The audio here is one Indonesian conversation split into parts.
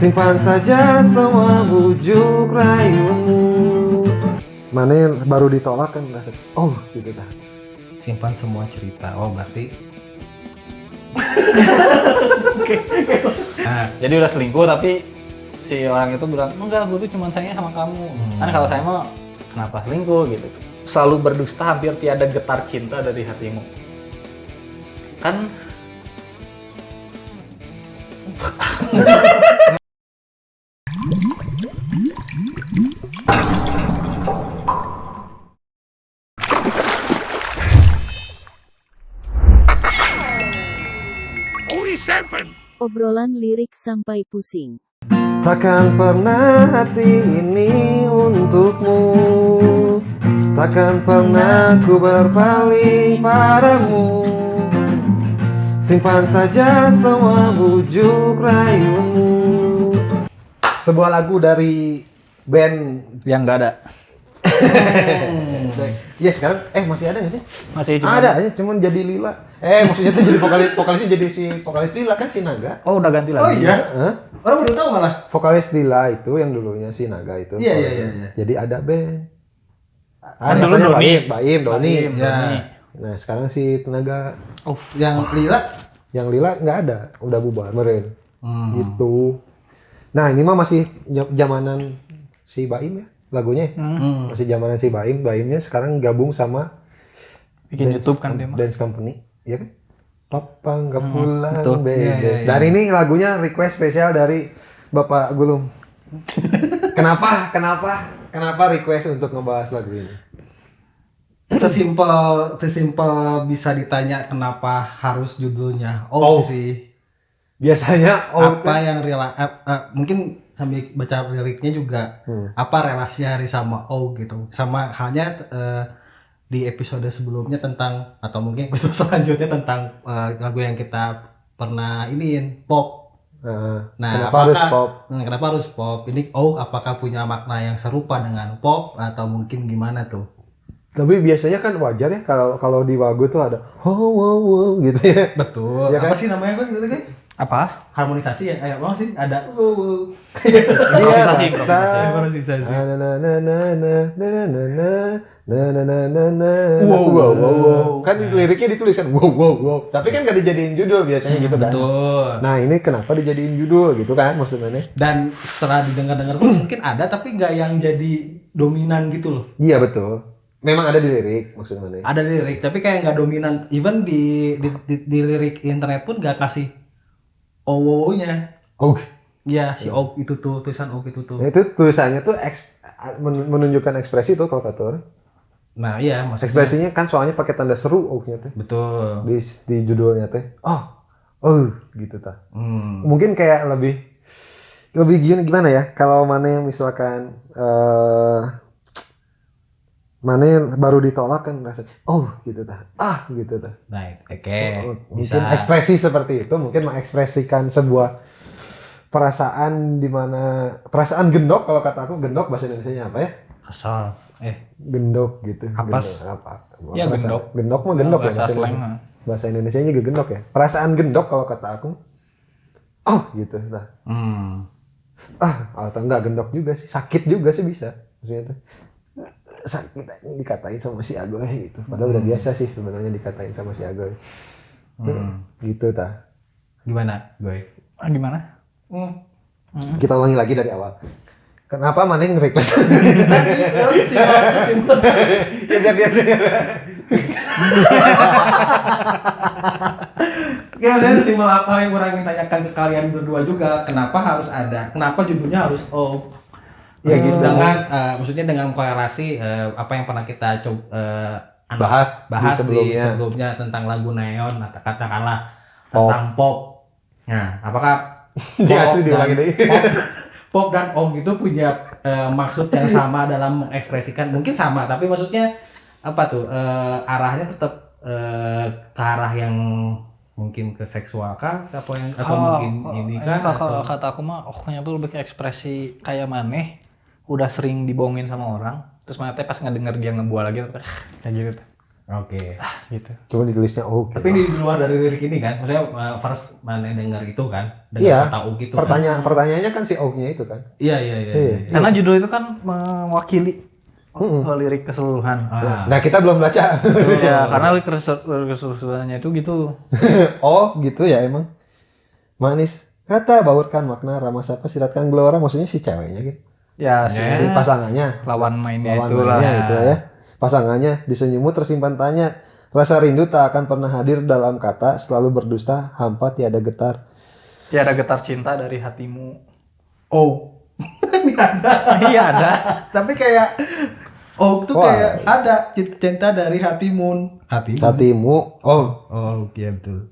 Simpan saja semua bujuk rayumu. Mana baru ditolak kan ngerasa, oh gitu dah. Simpan semua cerita. Oh berarti. Nah, jadi udah selingkuh tapi si orang itu bilang enggak, gue tuh cuma sayang sama kamu. Kan kalau saya mah kenapa selingkuh gitu. Selalu berdusta, hampir tiada getar cinta dari hatimu. Kan Obrolan lirik sampai pusing. Takkan pernah hati ini untukmu, takkan pernah ku berpaling padamu. Simpan saja semua bujuk rayumu. Sebuah lagu dari band yang nggak ada. ya sekarang masih ada nggak sih? Masih cuma Ada aja, cuman jadi Lila. Maksudnya tuh jadi vokalisnya jadi si vokalis Lila kan si Naga. Oh, udah ganti lagi. Oh iya? Hah? Orang baru tahu malah. Vokalis Lila itu yang dulunya si Naga itu. Iya. Jadi ada band. Kan dulu Doni. Doni. Doni. Nah sekarang si Naga. Yang Lila? Yang Lila nggak ada, udah bubar meren. Gitu. Nah ini mah masih zamanan si Baim ya lagunya. Masih zamanan si Baim. Baimnya sekarang gabung sama Bikin YouTube kan dia mah. Dance Company, ya kan? Papa nggak pulang, betul. baby. Iya. Dan ini lagunya request spesial dari Bapak Gulung. Kenapa request untuk ngebahas lagu ini? Sesimpel bisa ditanya kenapa harus judulnya Oh. sih. Biasanya Apa yang mungkin sambil baca liriknya juga apa relasinya Hari sama O gitu. Sama halnya di episode sebelumnya tentang atau mungkin episode selanjutnya tentang lagu yang kita pernah iniin pop. Nah, kenapa harus pop? Kenapa harus pop? Ini apakah punya makna yang serupa dengan pop atau mungkin gimana tuh? Tapi biasanya kan wajar ya kalau di lagu tuh ada wow gitu ya. Betul. Ya kan? Apa sih namanya kan gitu kan? Apa? Harmonisasi ya? Apa sih? Ada Improvisasi. improvisasi. Wow. Kan liriknya dituliskan wow. Tapi kan gak dijadiin judul biasanya gitu kan. Betul. Nah ini kenapa dijadiin judul gitu kan maksudnya? Dan setelah didengar-dengar pun mungkin ada tapi nggak yang jadi dominan gitu loh. Iya betul. Memang ada di lirik maksudnya. Ada di lirik tapi kayak nggak dominan. Even di lirik internet pun nggak kasih owo-nya. Oh. Iya si o itu tuh tulisan o itu tuh. Nah, itu tulisannya tuh menunjukkan ekspresi tuh kalau kata orang. Nah iya maksudnya. Ekspresinya kan soalnya pakai tanda seru O-nya teh. Betul. Di judulnya teh. Oh gitu ta. Mungkin kayak lebih gimana ya? Kalau mana yang misalkan mana yang baru ditolak kan rasa gitu ta. Gitu ta. Baik, oke. Mungkin ekspresi seperti itu mungkin mengekspresikan sebuah perasaan di mana perasaan gendok kalau kata aku gendok bahasa Indonesianya apa ya? Kesal. Gendok gitu. Apes. Ya, gendok. Gendok mah gendok ya bahasa slang. Bahasa Indonesianya juga gendok ya. Perasaan gendok kalau kata aku. Gitu nah. Atau enggak gendok juga sih, sakit juga sih bisa. Maksudnya tuh sakit aja dikatain sama si Agoy gitu. Padahal udah biasa sih sebenarnya dikatain sama si Agoy. Gitu ta. Gimana, Goy? Gimana? Kita ulangi lagi dari awal. Kenapa mana yang nge-request? Simpel. Ya biar. Ya, saya simpel apa yang orang ingin tanyakan ke kalian berdua juga. Kenapa judulnya harus O? Ya gitu. Dengan maksudnya dengan korelasi apa yang pernah kita bahas di sebelumnya tentang lagu Neon, katakanlah tentang pop. Nah, apakah pop dan Om itu punya maksud yang sama dalam mengekspresikan, mungkin sama tapi maksudnya apa tuh arahnya tetap ke arah yang mungkin ke seksual kah atau mungkin ini kan kalau kata aku mah kayaknya tuh lebih ke ekspresi kayak maneh udah sering dibohongin sama orang terus mana teh pas ngedenger dia ngebual lagi kayak gitu tuh. Oke. gitu. Cuma ditulisnya oh. Tapi di luar dari lirik ini kan, maksudnya first mana dengar itu kan, Iya. dengar tahu gitu kan. Pertanyaannya kan si Og-nya itu kan. Iya. Karena judul itu kan mewakili lirik keseluruhan. Nah, kita belum baca. Ya, karena lirik keseluruhannya itu gitu. Oh, gitu ya emang. Manis. Kata baurkan makna ramasapa siratkan gelora, maksudnya si ceweknya gitu. Ya, Si pasangannya. lawan mainnya Lawan itulah. mainnya itu ya. Pasangannya di senyummu tersimpan tanya. Rasa rindu tak akan pernah hadir dalam kata, selalu berdusta, hampa tiada getar. Tiada getar cinta dari hatimu. Oh. Ini ada. Iya ada. Tapi kayak tuh Wah. kayak ada cinta dari hatimu. Hatimu. Oh, Oh, iya betul.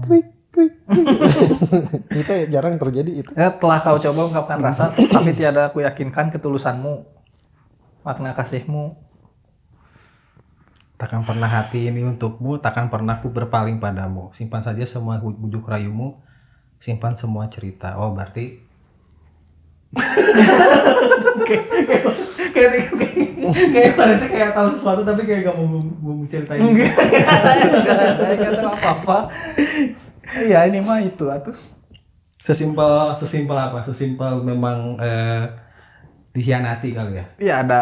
krik krik. Kita jarang terjadi itu. Ya, telah kau coba ungkapkan rasa, tapi tiada aku yakinkan ketulusanmu, makna kasihmu. Takkan pernah hati ini untukmu, takkan pernah ku berpaling padamu. Simpan saja semua bujuk rayumu, simpan semua cerita. Oh, berarti kayak berarti kayak tahu sesuatu tapi kayak gak mau ceritain. Enggak ada apa-apa. Iya, ini mah itu atuh. Sesimpel apa? Sesimpel memang dikhianati kali ya. Iya, ada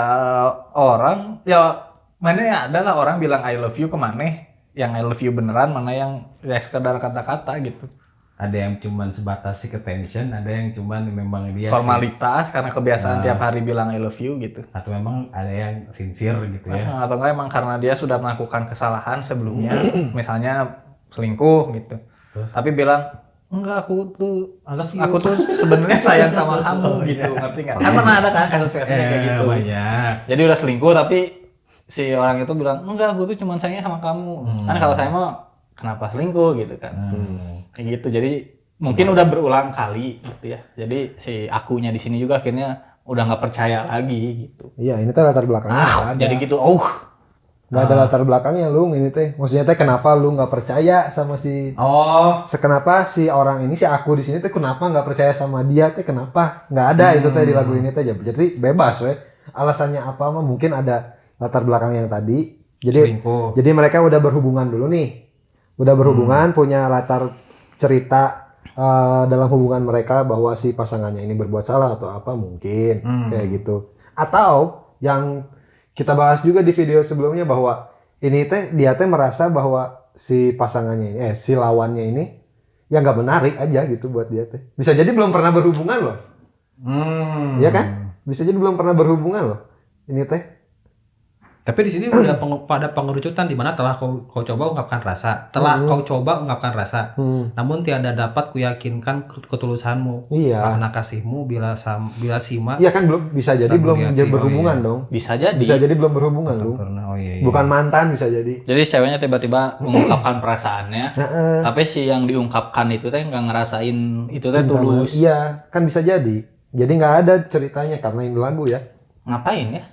orang, ya mana ya adalah orang bilang I love you ke maneh, yang I love you beneran, mana yang ya sekedar kata-kata gitu. Ada yang cuman sebatas si attention, ada yang cuman memang dia Formalitas karena kebiasaan tiap hari bilang I love you gitu. atau memang ada yang sincere gitu ya. Atau enggak emang karena dia sudah melakukan kesalahan sebelumnya, misalnya selingkuh gitu. Terus? Tapi bilang enggak, aku tuh sebenarnya sayang sama kamu gitu, ngerti nggak? Kan pernah ada kan kasus-kasusnya kayak gitu. Banyak. Jadi udah selingkuh tapi si orang itu bilang enggak, aku tuh cuma sayangnya sama kamu. Kan kalau saya mah kenapa selingkuh gitu kan? Kayak gitu. Jadi mungkin udah berulang kali gitu ya. Jadi si akunya di sini juga akhirnya udah nggak percaya lagi gitu. Iya, ini teh latar belakangnya nggak ada. Jadi gitu. Nggak ada latar belakangnya lu ini teh. Maksudnya teh kenapa lu nggak percaya sama si kenapa si orang ini si aku di sini teh kenapa nggak percaya sama dia teh kenapa? Nggak ada itu teh di lagu ini teh. Jadi bebas we. Alasannya apa mah mungkin ada latar belakang yang tadi. Selingkuh. Jadi mereka udah berhubungan dulu nih. Udah berhubungan punya latar cerita dalam hubungan mereka bahwa si pasangannya ini berbuat salah atau apa mungkin kayak gitu. Atau yang kita bahas juga di video sebelumnya bahwa ini teh dia teh merasa bahwa si pasangannya ini si lawannya ini ya nggak menarik aja gitu buat dia teh. Bisa jadi belum pernah berhubungan loh. Iya kan? Bisa jadi belum pernah berhubungan loh. Ini teh. Tapi di sini udah pada pengerucutan di mana telah kau coba ungkapkan rasa. Kau coba ungkapkan rasa. Namun tiada dapat kuyakinkan ketulusanmu. Iya. Karena kasihmu bila sima. Iya kan belum bisa jadi belum berhubungan dong. Bisa jadi. Bisa jadi belum berhubungan lu. Iya. Bukan mantan bisa jadi. Jadi ceweknya tiba-tiba mengungkapkan perasaannya, tapi si yang diungkapkan itu teh nggak ngerasain itu teh tulus. Iya, kan bisa jadi. Jadi nggak ada ceritanya karena ini lagu ya. Ngapain ya?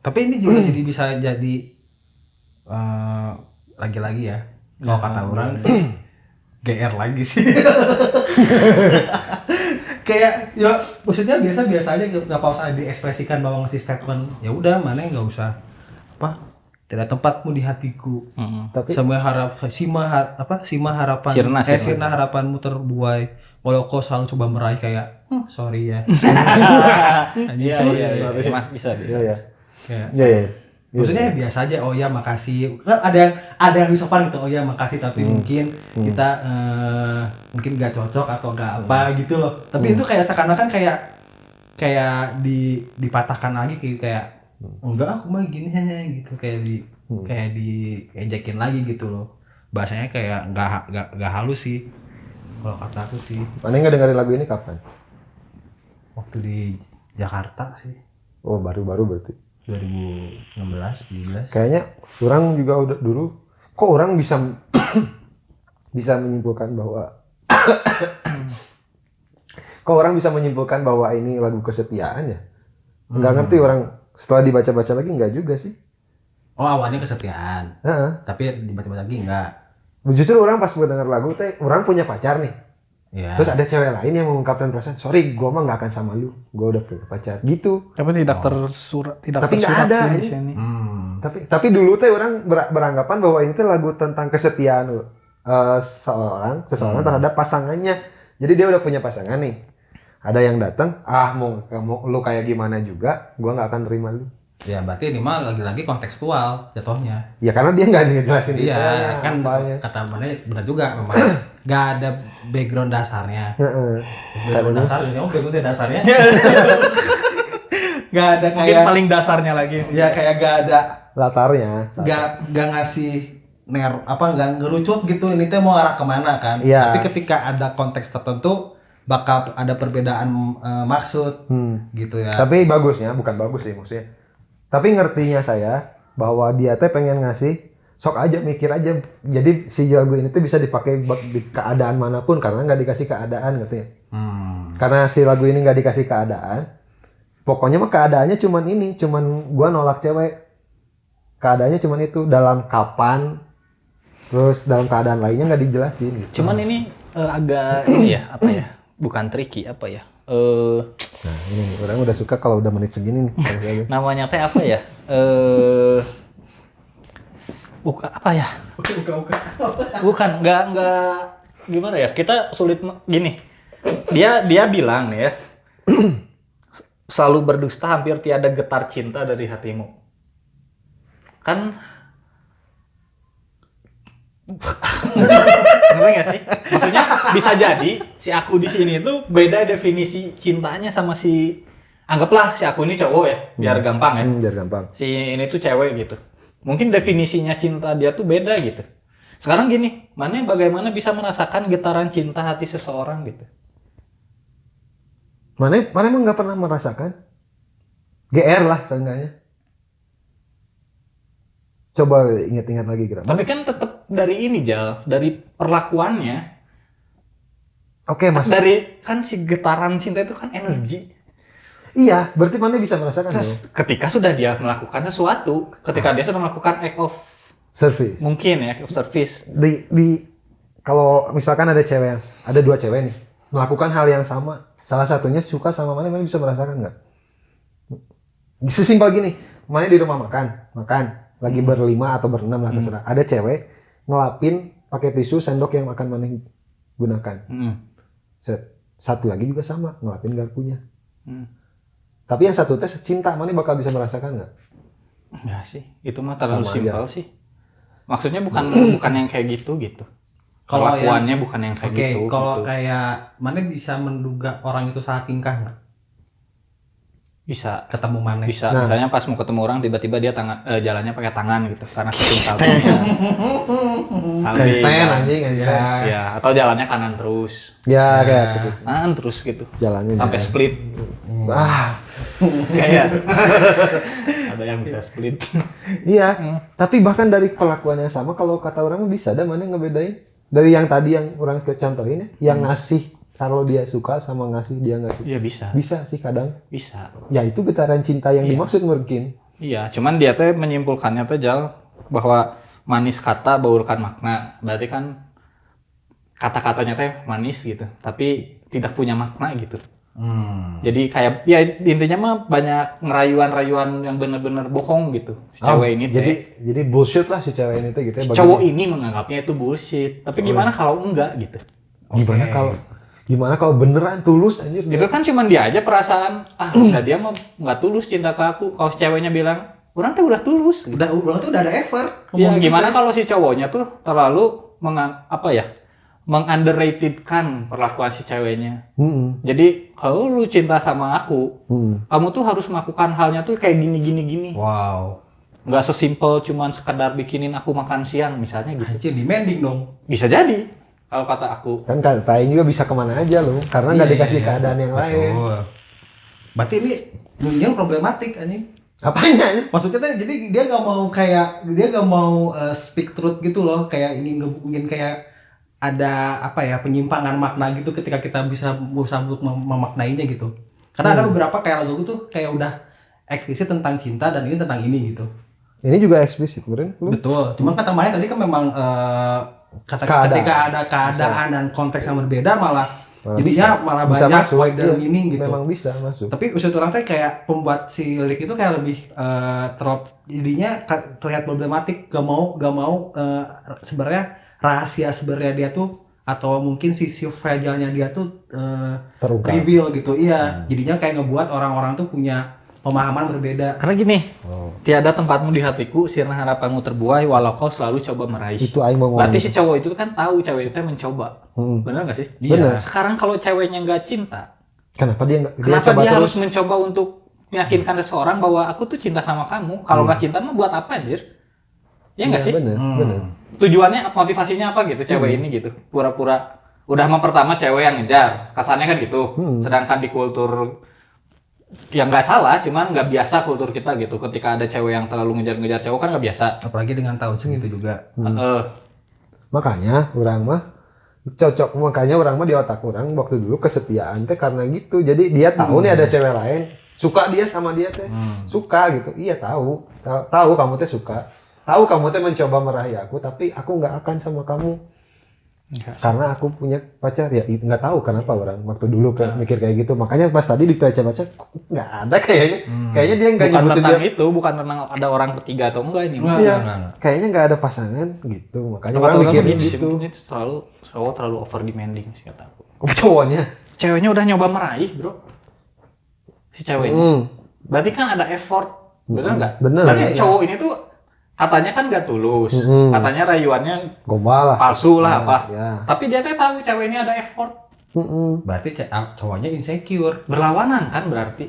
Tapi ini juga jadi bisa jadi lagi-lagi ya. Kalau kata orang sih GR lagi sih. Kayak ya maksudnya biasa-biasa aja, nggak usah diekspresikan bahwa ngasih statement. Ya udah, mana nggak usah tidak tempatmu di hatiku. Tapi Semua sima harapan sirna harapanmu terbuai. Walau kau selalu coba meraih kayak sorry ya. Sorry. Mas bisa. iya. Kayak, Iya. maksudnya biasa aja, oh ya makasih. Ada yang disopan gitu, oh ya makasih, tapi mungkin kita mungkin nggak cocok atau nggak apa gitu loh. Tapi itu kayak seakan-akan kayak dipatahkan lagi kayak enggak, aku mah gini gitu, kayak diejekin lagi gitu loh. Bahasanya kayak nggak halus sih kalau kata aku sih. Mana nggak dengerin lagu ini kapan? Waktu di Jakarta sih, Oh, baru-baru berarti. 2016, 17. Kayaknya orang juga udah dulu. Kok orang bisa bisa menyimpulkan bahwa kok orang bisa menyimpulkan bahwa ini lagu kesetiaan ya? Nggak ngerti orang. Setelah dibaca-baca lagi nggak juga sih. Oh, awalnya kesetiaan. Heeh. Tapi dibaca-baca lagi enggak. Justru orang pas mendengar lagu teh, orang punya pacar nih. Iya. Terus ada cewek lain yang mengungkapkan perasaan, sorry, gue mah nggak akan sama lu, gue udah punya pacar, gitu. Tapi tidak tersurat, tidak Tapi nggak tersurat ada, sih di ini. sini. Tapi dulu teh orang beranggapan bahwa ini tuh lagu tentang kesetiaan seseorang terhadap pasangannya. Jadi dia udah punya pasangan nih. Ada yang datang, mau lu kayak gimana juga, gue nggak akan terima lu. Ya berarti ini mah lagi-lagi kontekstual jatuhnya. Ya karena dia nggak ngejelasin Iya, kan apanya. kata mana benar juga memang nggak ada background dasarnya. Heeh. Background dasarnya, background dasarnya. Nggak ada Mungkin kayak paling dasarnya lagi. ya kayak nggak ada Latarnya. nggak ngasih nggak ngerucut gitu ini teh mau arah kemana kan. Iya. Tapi ketika ada konteks tertentu bakal ada perbedaan maksud gitu ya. Tapi bagusnya, bukan bagus sih maksudnya. Tapi ngertinya saya bahwa dia teh pengen ngasih, sok aja mikir aja. Jadi si lagu ini tuh bisa dipakai di keadaan manapun karena nggak dikasih keadaan gitu ya. Karena si lagu ini nggak dikasih keadaan. Pokoknya mah keadaannya cuman gua nolak cewek. Keadaannya cuman itu, dalam kapan, terus dalam keadaan lainnya nggak dijelasin gitu. Cuman ini agak ini ya, apa ya? Bukan tricky, apa ya? Nah ini orang udah suka kalau udah menit segini nih. Namanya teh apa ya? Apa ya? Bukan, nggak gimana ya? Kita sulit gini. Dia bilang nih ya, selalu berdusta hampir tiada getar cinta dari hatimu. Kan ngerti nggak sih? Maksudnya bisa jadi si aku di sini itu beda definisi cintanya sama si, anggaplah si aku ini cowok ya, biar gampang ya. Biar gampang. Si ini tuh cewek gitu. Mungkin definisinya cinta dia tuh beda gitu. Sekarang gini, bagaimana bisa merasakan getaran cinta hati seseorang gitu? Mana emang nggak pernah merasakan? GR lah seenggaknya. Coba ingat-ingat lagi kira. Tapi kan tetap dari ini Jal, dari perlakuannya. Oke mas. Dari kan si getaran cinta itu kan energi. Iya, berarti mana bisa merasakan dong? Ketika sudah dia melakukan sesuatu, ketika dia sudah melakukan act of Service. mungkin ya, act of service. Kalau misalkan ada dua cewek nih melakukan hal yang sama, salah satunya suka sama mana bisa merasakan nggak? Sesimpel gini, mana di rumah makan, lagi berlima atau berenam lah terserah. Ada cewek ngelapin pakai tisu sendok yang akan mana gunakan. Satu lagi juga sama, ngelapin garpunya. Tapi yang satu tes cinta, mana bakal bisa merasakan nggak? Enggak sih, itu mah terlalu Sama simpel aja. sih. Maksudnya bukan yang kayak gitu. Kalau Perlakuannya bukan yang kayak gitu. Kalau gitu. kayak mana bisa menduga orang itu salah tingkah nggak? Bisa Ketemu mana? bisa. Nah. Misalnya pas mau ketemu orang tiba-tiba dia jalannya pakai tangan gitu karena saking saltingnya. Salting. Stand anjing aja. Ya, atau jalannya kanan terus. Ya kayak gitu. Kanan terus gitu. Jalannya Sampai jalan. split. Kayak ada yang bisa split. Iya, tapi bahkan dari perlakuannya sama, kalau kata orang bisa ada mana ngebedain dari yang tadi yang orang contohin ya, yang ngasih kalau dia suka sama ngasih dia nggak suka. Iya bisa. Bisa sih kadang. Bisa. Ya itu getaran cinta yang Iya. dimaksud mungkin. Iya, cuman dia teh menyimpulkannya teh Jal bahwa manis kata baurkan makna. Berarti kan kata-katanya teh manis gitu, tapi tidak punya makna gitu. Jadi kayak ya intinya mah banyak ngerayuan-rayuan yang benar-benar bohong gitu. Si cewek ini teh. Jadi bullshit lah si cewek ini teh gitu ya. Si cowok ini menganggapnya itu bullshit. Tapi gimana kalau enggak gitu? Gimana kalau beneran tulus anjir. Itu kan cuman dia aja perasaan, enggak, dia mah enggak tulus cinta ke aku. Kalau si ceweknya bilang, orang tuh udah tulus. Gitu. Orang tuh udah ada effort. Ya, ngomong gimana gitu. kalau si cowoknya tuh terlalu meng-underratedkan perlakuan si ceweknya. Jadi kalau lu cinta sama aku, kamu tuh harus melakukan halnya tuh kayak gini. Wow. Nggak sesimpel cuman sekedar bikinin aku makan siang misalnya gitu. Anjir, demanding dong. Bisa jadi kalau kata aku. Kan katain juga bisa kemana aja loh, karena nggak Iya, dikasih keadaan yang lain. Betul. Berarti ini yang problematik anjing. Apanya? Maksudnya tuh jadi dia nggak mau speak truth gitu loh, kayak ini mungkin kayak ada penyimpangan makna gitu ketika kita bisa berusaha untuk memaknainya gitu. Karena ada beberapa kayak lagu tuh kayak udah eksplisit tentang cinta dan ini tentang ini gitu. Ini juga eksplisit, bener? Betul. Cuma kata Maya tadi kan memang ketika ada keadaan dan konteks yang berbeda malah jadinya malah bisa banyak masuk, wider iya, meaning gitu. Memang bisa masuk. Tapi usut orang teh kayak pembuat si lirik itu kayak lebih jadinya terlihat problematik, gak mau sebenarnya rahasia sebenarnya dia tuh atau mungkin sisi fragile-nya dia tuh Terungkap. reveal gitu. Iya, jadinya kayak ngebuat orang-orang tuh punya pemahaman berbeda. Karena gini, tiada tempatmu di hatiku, sirna harapanmu terbuai, walau kau selalu coba meraih. Itu aing mau ngomong. Berarti si cowok itu kan tahu cewek itu mencoba. Bener nggak sih? Bener. Sekarang kalau ceweknya nggak cinta, Kenapa dia nggak? kenapa coba dia terus? harus mencoba untuk meyakinkan seseorang bahwa aku tuh cinta sama kamu? Kalau nggak cinta mah buat apa anjir? Ya nggak sih? Bener, bener. Tujuannya, motivasinya apa gitu cewek ini gitu? Pura-pura. Udah mah pertama cewek yang ngejar, kesannya kan gitu. Sedangkan di kultur yang nggak salah, cuman nggak biasa kultur kita gitu. Ketika ada cewek yang terlalu ngejar-ngejar cowok kan nggak biasa. Apalagi dengan tahun segitu juga. Makanya orang mah cocok, makanya orang mah di otak orang waktu dulu kesetiaan teh karena gitu. Jadi dia tahu nih ada cewek lain, suka dia sama dia teh, suka gitu. Iya tahu kamu teh suka, tahu kamu teh mencoba meraih aku, tapi aku nggak akan sama kamu. Karena aku punya pacar ya, nggak tahu kenapa orang waktu dulu mikir kayak gitu. Makanya pas tadi dibaca-baca nggak ada kayaknya. Kayaknya dia nggak Bukan nyebutin tentang dia. itu, bukan tentang ada orang ketiga atau enggak ini. Iya, kayaknya nggak ada pasangan gitu. Makanya orang mikirin gitu. Itu cowok terlalu over demanding sih kata aku. Cowoknya. Ceweknya udah nyoba meraih, bro. Si ceweknya. Berarti kan ada effort. Bener nggak? Bener. Berarti cowok ini tuh katanya kan nggak tulus. Katanya rayuannya Gombal lah. palsu lah apa. Ya. Tapi dia teh tahu cewek ini ada effort. Berarti cowoknya insecure. Berlawanan kan berarti.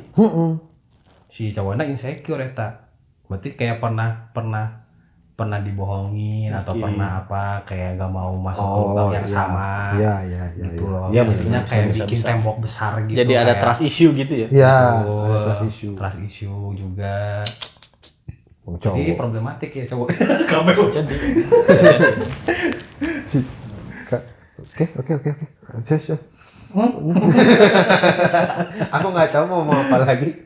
Si cowoknya insecure eta. Berarti kayak pernah dibohongin atau pernah apa kayak gak mau masuk ke lubang yang sama. Iya. Gitu loh. Iya, Jadinya kayak bisa, bikin bisa. tembok besar gitu. Jadi ada kayak, trust issue gitu ya. Iya, Betul. trust issue. Trust issue juga. Cowok. Jadi problematik ya cowok. Jadi. Oke. Siap. Aku nggak tahu mau apa lagi.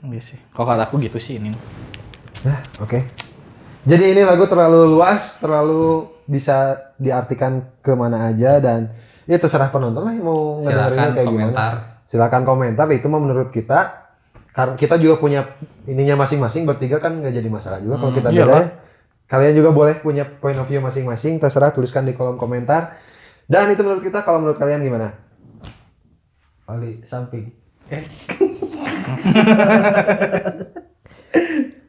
Iya sih. Kalau kata aku gitu sih ini. Nah, oke. Jadi ini lagu terlalu luas, terlalu bisa diartikan kemana aja dan ya terserah penonton lah yang mau ngedengerinnya kayak komentar. gimana. Silakan komentar. Itu mah menurut kita. Karena kita juga punya ininya masing-masing, bertiga kan nggak jadi masalah juga kalau kita beda. iyalah. Kalian juga boleh punya point of view masing-masing, terserah tuliskan di kolom komentar. Dan itu menurut kita, kalau menurut kalian gimana? Oli samping.